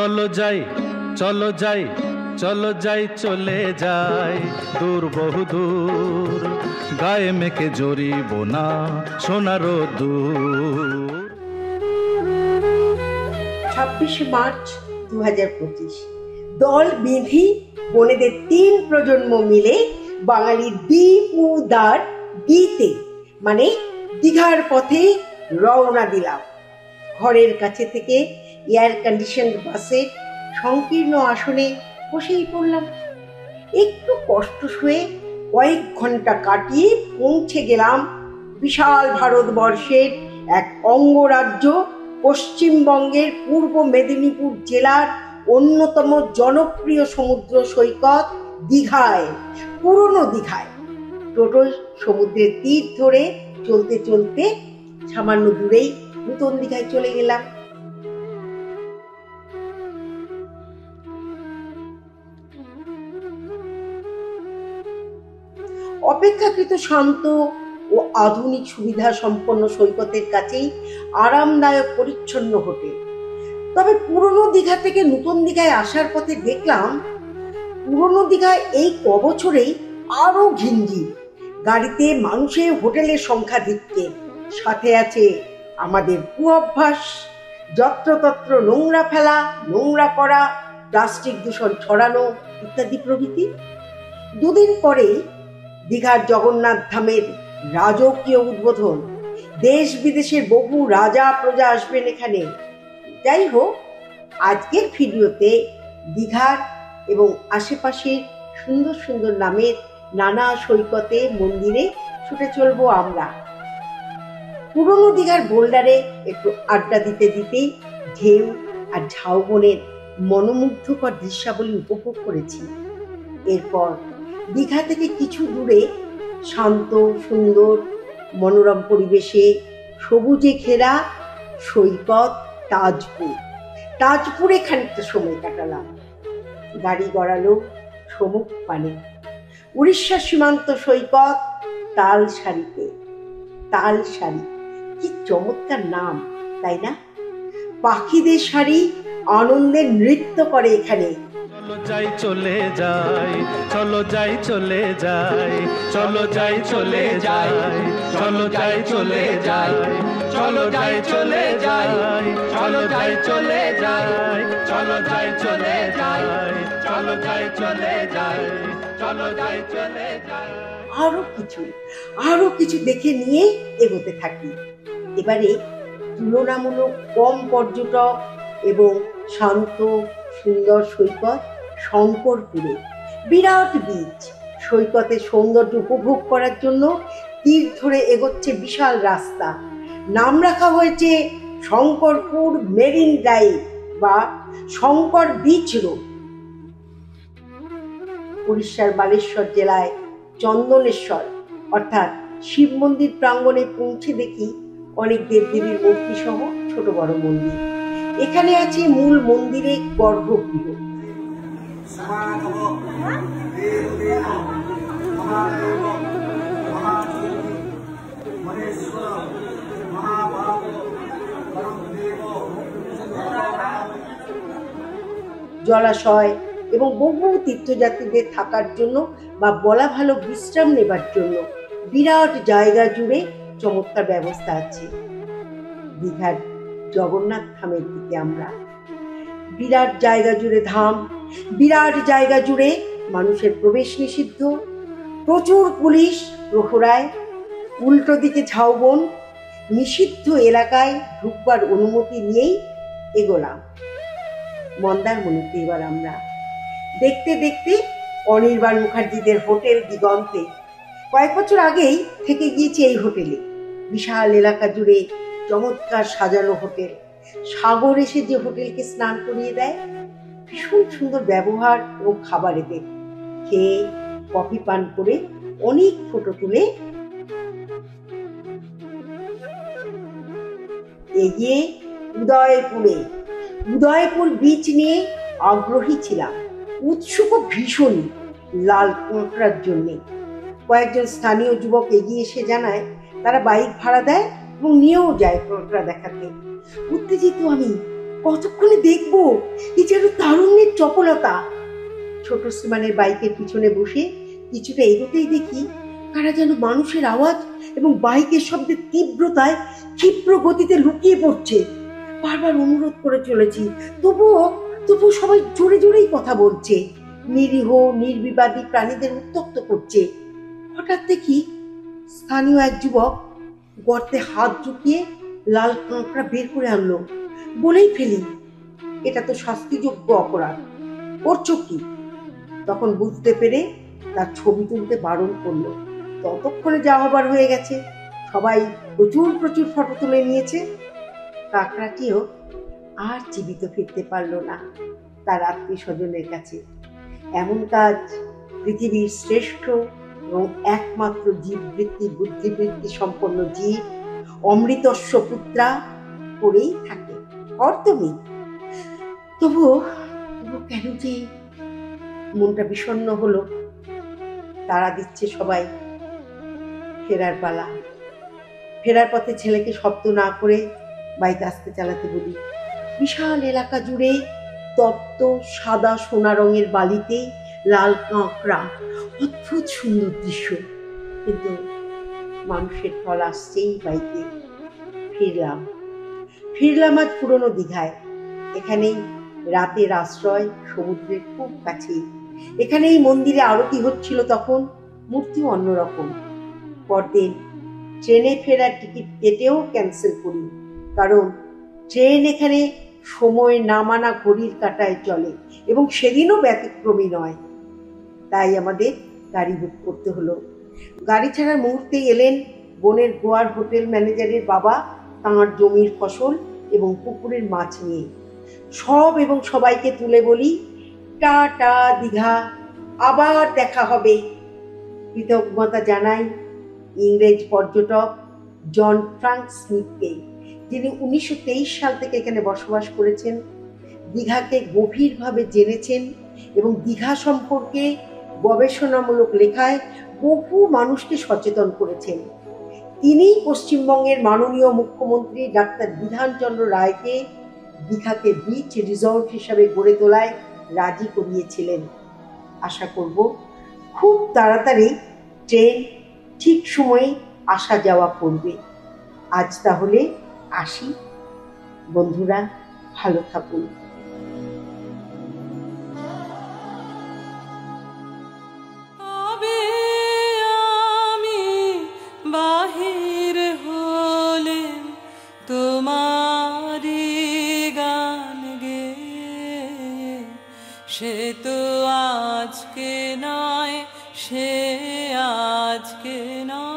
চলো যাই চলো যাই চলো যাই চলে যাই দূর বহু দূর গায়ে মেখে জড়িব না সোনার দূর। 26 মার্চ 2025 দল বেঁধে বনেদের 3 প্রজন্ম মিলে বাঙালির দ্বীপ-উদার দ্বীতে মানে দীঘার পথে রওনা দিলাম। ঘরের কাছে থেকে এয়ার কন্ডিশন বাসে সংকীর্ণ আসনে বসেই পড়লাম। একটু কষ্ট সয়ে কয়েক ঘন্টা কাটিয়ে পৌঁছে গেলাম বিশাল ভারতবর্ষের এক অঙ্গরাজ্য পশ্চিমবঙ্গের পূর্ব মেদিনীপুর জেলার অন্যতম জনপ্রিয় সমুদ্র সৈকত দীঘায়, পুরনো দীঘায়। টোটো সমুদ্রের তীর ধরে চলতে চলতে সামান্য দূরেই নতুন দীঘায় চলে গেলাম। অপেক্ষাকৃত শান্ত ও আধুনিক সুবিধা সম্পন্ন সৈকতের কাছেই আরামদায়ক পরিচ্ছন্ন হোটেল। তবে পুরনো দীঘা থেকে নতুন দীঘায় আসার পথে দেখলাম পুরনো দীঘায় এই কবছরেই আরো ঘিঞ্জি। গাড়িতে মানুষের হোটেলের সংখ্যা দিচ্ছে, সাথে আছে আমাদের কুঅভ্যাস, যত্রতত্র নোংরা ফেলা, নোংরা করা, প্লাস্টিক দূষণ ছড়ানো ইত্যাদি প্রভৃতি। দুদিন পরে দীঘার জগন্নাথ ধামের রাজকীয় উদ্বোধন। দেশ বিদেশের বহু রাজা প্রজা আসবেন এখানে। যাই হোক, আজকের ভিডিওতে দীঘার এবং আশেপাশের সুন্দর সুন্দর নামের নানা সৈকতে মন্দিরে ছুটে চলবো আমরা। পুরনো দীঘার বোল্ডারে একটু আড্ডা দিতে দিতেই ঢেউ আর ঝাউবনের মনোমুগ্ধকর দৃশ্যাবলী উপভোগ করেছি। এরপর দীঘা থেকে কিছু দূরে শান্ত সুন্দর মনোরম পরিবেশে সবুজে ঘেরা সৈকত তাজপুরে খানিকটা সময় কাটালাম। গাড়ি গড়ালো সমুখ পানে উড়িষ্যার সীমান্ত সৈকত তালসারি। কি চমৎকার নাম, তাই না? পাখিদের সারি আনন্দে নৃত্য করে এখানে। চলো যাই চলে যাই চলো যাই চলে যাই চলো যাই চলে যাই চলো যাই চলে যাই চলো যাই চলে যাই চলো যাই চলে যাই চলো যাই চলে যাই চলো যাই চলে যাই চলো যাই চলে যাই। আরো কিছু দেখে নিয়ে এগোতে থাকি। এবারে তুলনামূলক কম পর্যটক এবং শান্ত সুন্দর সৈকত শঙ্করপুরে। বিরাট বিচ, সৈকতের সৌন্দর্য উপভোগ করার জন্য তীর ধরে এগোচ্ছে বিশাল রাস্তা। নাম রাখা হয়েছে শঙ্করপুর মেরিন ড্রাইভ বা শঙ্কর বিচ রোড। উড়িষ্যার বালেশ্বর জেলায় চন্দনেশ্বর অর্থাৎ শিব মন্দির প্রাঙ্গণে পৌঁছে দেখি অনেক দেবদেবীর মূর্তি সহ ছোট বড় মন্দির। এখানে আছে মূল মন্দিরে গর্ভগৃহ। জলাশয় এবং বহু তীর্থযাত্রীদের থাকার জন্য বা বলা ভালো বিশ্রাম নেবার জন্য বিরাট জায়গা জুড়ে চমৎকার ব্যবস্থা আছে। দীঘার জগন্নাথ ধামের দিকে আমরা। বিরাট জায়গা জুড়ে ধাম, বিরাট জায়গা জুড়ে মানুষের প্রবেশ নিষিদ্ধ, প্রচুর পুলিশ প্রহরায়, উল্টো দিকে ঝাউবন। নিষিদ্ধ এলাকায় ঢুকবার অনুমতি নিয়েই এগোলাম মন্দারমণিতে। এবার আমরা দেখতে দেখতে অনির্বাণ মুখার্জিদের হোটেল দিগন্তে। কয়েক বছর আগেই থেকে গিয়েছি এই হোটেলে। বিশাল এলাকা জুড়ে চমৎকার সাজানো হোটেল। সাগর এসে যে হোটেলকে স্নান করিয়ে দেয়, ভীষণ সুন্দর ব্যবহার এবং খাবার এদের। খেয়ে কফি পান করে অনেক ফটো তুলে এগিয়ে উদয়পুর বিচ নিয়ে আগ্রহী ছিলাম। উৎসুক ভীষণ লাল কাঁকড়ার জন্য। কয়েকজন স্থানীয় যুবক এগিয়ে এসে জানায় তারা বাইক ভাড়া দেয় এবং নিয়েও যায় কাঁকড়া দেখাতে। উত্তেজিত আমি, কতক্ষণে দেখবো এই যেন তারুণ্যের চপলতা। ছোট শ্রীমানের বাইকের পিছনে বসে কিছুটা এগোতেই দেখি কারা যেন মানুষের আওয়াজ এবং বাইকের শব্দের তীব্রতায় ক্ষিপ্র গতিতে লুকিয়ে পড়ছে। বারবার অনুরোধ করে চলেছি, তবুও সবাই জোরে জোরেই কথা বলছে, নিরীহ নির্বিবাদী প্রাণীদের উত্ত্যক্ত করছে। হঠাৎ দেখি স্থানীয় এক যুবক গর্তে হাত ঢুকিয়ে লাল কাঁকড়া বের করে আনলো। বলেই ফেলি, এটা তো শাস্তিযোগ্য অপরাধ, করছো কি? তখন বুঝতে পেরে তার ছবি তুলতে বারণ করলো। ততক্ষণে যা হবার হয়ে গেছে, সবাই প্রচুর প্রচুর ফটো তুলে নিয়েছে। কাঁকড়াটিও আর জীবিত ফিরতে পারলো না তার আত্মীয় স্বজনের কাছে। এমন কাজ পৃথিবীর শ্রেষ্ঠ এবং একমাত্র জীববৃত্তি বুদ্ধিবৃত্তি সম্পন্ন জীব অমৃতস্য পুত্রা করেই থাকে। কর্তব্য তবুও কেন যে মনটা বিষণ্ণ হলো। তারা দিচ্ছে সবাই, ফেরার পালা। ফেরার পথে ছেলেকে শব্দ না করে বাইক আস্তে চালাতে বলি। বিশাল এলাকা জুড়ে তপ্ত সাদা সোনা রঙের বালিতে লাল কাঁকড়া, অদ্ভুত সুন্দর দৃশ্য। কিন্তু মানুষের ফল আসছেই বাইকে। ফিরলাম আজ পুরনো দীঘায়। এখানেই রাতের আশ্রয়, সমুদ্রের খুব কাছে। এখানেই মন্দিরে আরতি হচ্ছিল তখন, মূর্তিও অন্যরকম। পরদিন ট্রেনে ফেরার টিকিট কেটেও ক্যান্সেল করি, কারণ ট্রেন এখানে সময় না মানা ঘড়ির কাঁটায় চলে এবং সেদিনও ব্যতিক্রমী নয়। তাই আমাদের গাড়ি বুক করতে হলো। গাড়ি ছাড়ার মুহূর্তেই এলেন বোনের গোয়ার হোটেল ম্যানেজারের বাবা তাঁর জমির ফসল এবং পুকুরের মাছ নিয়ে। এবং সবাইকে তুলে বলি, টাটা দীঘা, আবার দেখা হবে। কৃতজ্ঞতা জানাই ইংরেজ পর্যটক জন ফ্রাঙ্ক স্মিথকে, যিনি 1923 সাল থেকে এখানে বসবাস করেছেন, দীঘাকে গভীরভাবে জেনেছেন এবং দীঘা সম্পর্কে গবেষণামূলক লেখায় বহু মানুষকে সচেতন করেছেন। তিনি পশ্চিমবঙ্গের মাননীয় মুখ্যমন্ত্রী ডাক্তার বিধানচন্দ্র রায়কে দীঘাকে বিচ রিসর্ট হিসাবে গড়ে তোলায় রাজি করিয়েছিলেন। আশা করব খুব তাড়াতাড়ি ট্রেন ঠিক সময়ে আসা যাওয়া করবে। আজ তাহলে আসি বন্ধুরা, ভালো থাকুন। বাহির হলে তোমারি গান গে, সে তো আজকে নয়, সে আজকে নয়।